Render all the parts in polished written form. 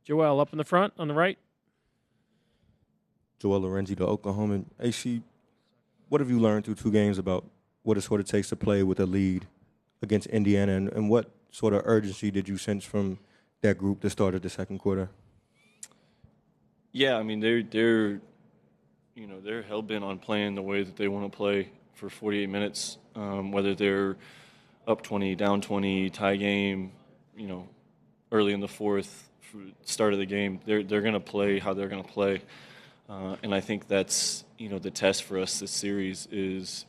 Joel up in the front on the right. Joel Lorenzi, the Oklahoman. AC, what have you learned through 2 games about what it sort of takes to play with a lead against Indiana, and what sort of urgency did you sense from that group that started the second quarter? Yeah, I mean they're hell bent on playing the way that they want to play for 48 minutes, whether they're up 20, down 20, tie game, early in the fourth, start of the game. They're going to play how they're going to play, and I think that's the test for us this series is,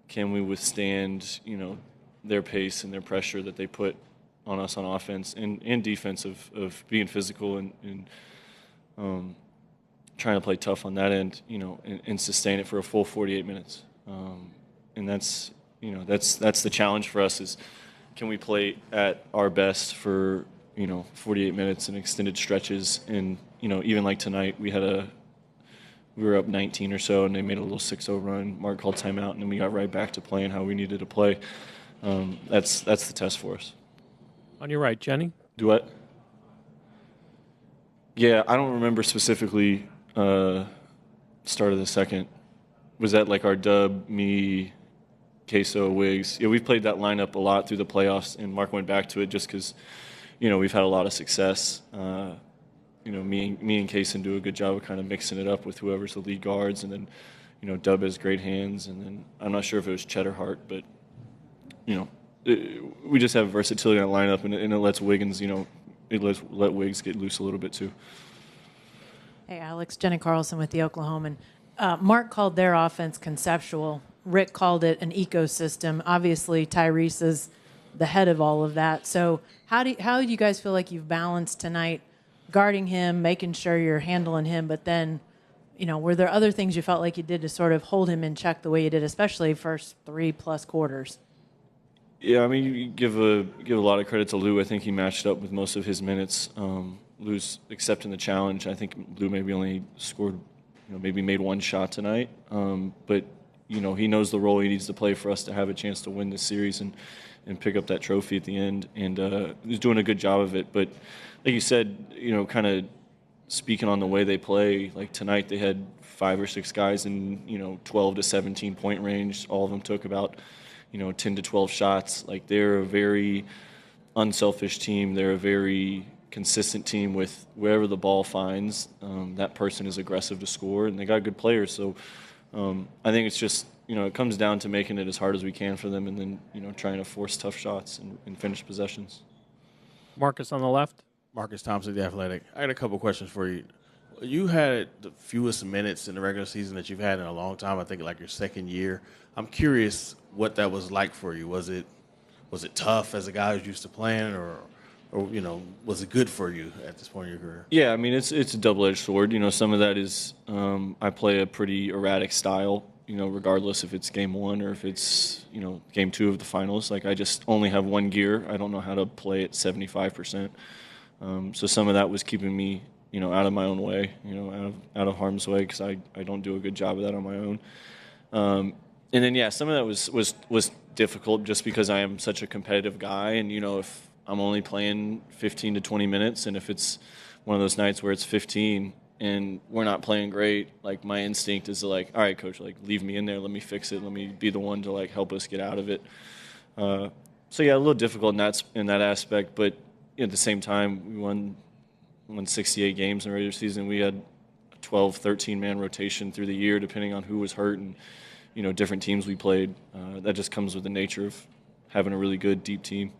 can we withstand their pace and their pressure that they put on us on offense and defense of being physical and trying to play tough on that end, and sustain it for a full 48 minutes. And that's the challenge for us is, can we play at our best for 48 minutes and extended stretches? And even like tonight, we were up 19 or so, and they made a little 6-0 run. Mark called timeout, and then we got right back to playing how we needed to play. That's the test for us. On your right, Jenny. Duet. Yeah, I don't remember specifically start of the second. Was that like our dub, me, Queso, Wiggs? Yeah, we've played that lineup a lot through the playoffs, and Mark went back to it just because, we've had a lot of success. Me and Kaysen do a good job of kind of mixing it up with whoever's the lead guards, and then, Dub has great hands, and then I'm not sure if it was Chet or Hart, but, we just have versatility in the lineup, and it lets Wiggins, let Wiggs get loose a little bit too. Hey, Alex, Jenny Carlson with the Oklahoman. Mark called their offense conceptual. Rick called it an ecosystem. Obviously, Tyrese is the head of all of that. So how do you guys feel like you've balanced tonight, guarding him, making sure you're handling him, but then, were there other things you felt like you did to sort of hold him in check the way you did, especially first 3+ quarters? Yeah, I mean, you give a lot of credit to Lou. I think he matched up with most of his minutes. Lou's accepting the challenge. I think Lou maybe only scored, maybe made 1 shot tonight. But, he knows the role he needs to play for us to have a chance to win this series and pick up that trophy at the end. And he's doing a good job of it. But like you said, kind of speaking on the way they play, like tonight they had 5 or 6 guys in, 12 to 17 point range. All of them took about, 10 to 12 shots. Like, they're a very unselfish team. They're a very consistent team with wherever the ball finds, that person is aggressive to score, and they got good players. So I think it's just, it comes down to making it as hard as we can for them, and then, trying to force tough shots and finish possessions. Marcus on the left. Marcus Thompson, The Athletic. I got a couple questions for you. You had the fewest minutes in the regular season that you've had in a long time, I think like your second year. I'm curious what that was like for you. Was it tough as a guy who's used to playing, or was it good for you at this point in your career? Yeah, I mean, it's a double-edged sword. Some of that is I play a pretty erratic style, regardless if it's game 1 or if it's, game 2 of the finals. Like, I just only have one gear. I don't know how to play at 75%. So some of that was keeping me, out of my own way, out of harm's way, because I don't do a good job of that on my own. And then, yeah, some of that was difficult just because I am such a competitive guy, and, if I'm only playing 15 to 20 minutes, and if it's one of those nights where it's 15 and we're not playing great, like, my instinct is to, like, all right, coach, like, leave me in there, let me fix it, let me be the one to, like, help us get out of it. So yeah, a little difficult in that aspect, but at the same time, we won 68 games in the regular season. We had a 12, 13-man rotation through the year, depending on who was hurt and, different teams we played. That just comes with the nature of having a really good, deep team.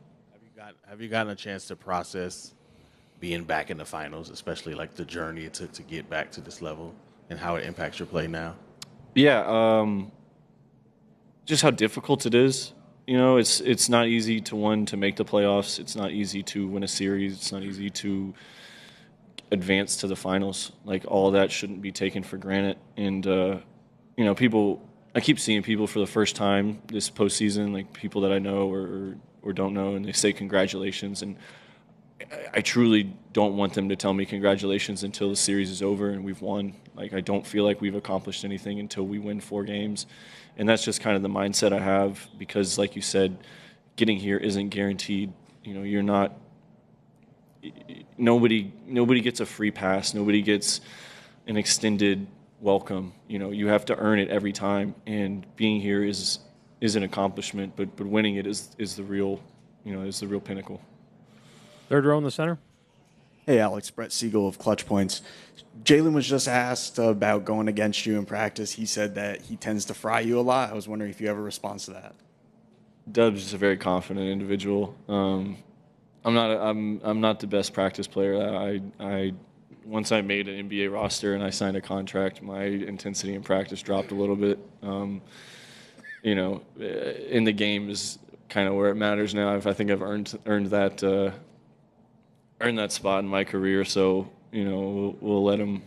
Have you gotten a chance to process being back in the finals, especially like the journey it took to get back to this level and how it impacts your play now? Yeah, just how difficult it is. It's not easy to make the playoffs. It's not easy to win a series. It's not easy to advance to the finals. Like, all of that shouldn't be taken for granted. And I keep seeing people for the first time this postseason, like people that I know or don't know, and they say congratulations. And I truly don't want them to tell me congratulations until the series is over and we've won. Like, I don't feel like we've accomplished anything until we win 4 games. And that's just kind of the mindset I have because, like you said, getting here isn't guaranteed. You're not nobody gets a free pass. Nobody gets an extended welcome. You have to earn it every time, and being here is an accomplishment, but winning it is the real pinnacle. Third row in the center. Hey, Alex, Brett Siegel of Clutch Points. Jalen was just asked about going against you in practice. He said that he tends to fry you a lot. I was wondering if you have a response to that. Dub's just a very confident individual. I'm not the best practice player. Once I made an NBA roster and I signed a contract, my intensity in practice dropped a little bit. In the game is kind of where it matters now. I think I've earned that spot in my career. So we'll let him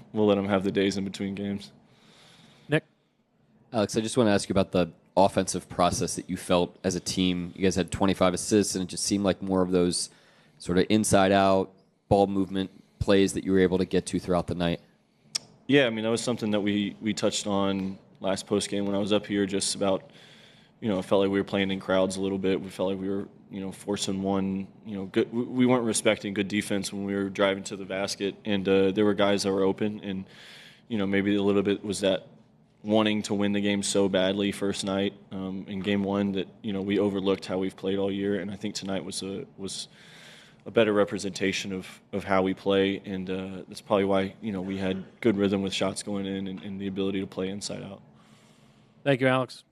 have the days in between games. Nick. Alex, I just want to ask you about the offensive process that you felt as a team. You guys had 25 assists, and it just seemed like more of those sort of inside-out ball movement plays that you were able to get to throughout the night. Yeah, I mean, that was something that we touched on last postgame when I was up here, just about, it felt like we were playing in crowds a little bit. We felt like we were, forcing one, good. We weren't respecting good defense when we were driving to the basket, and there were guys that were open, and, maybe a little bit was that wanting to win the game so badly first night in game one that, we overlooked how we've played all year, and I think tonight was a better representation of how we play, and that's probably why we had good rhythm with shots going in and the ability to play inside out. Thank you, Alex.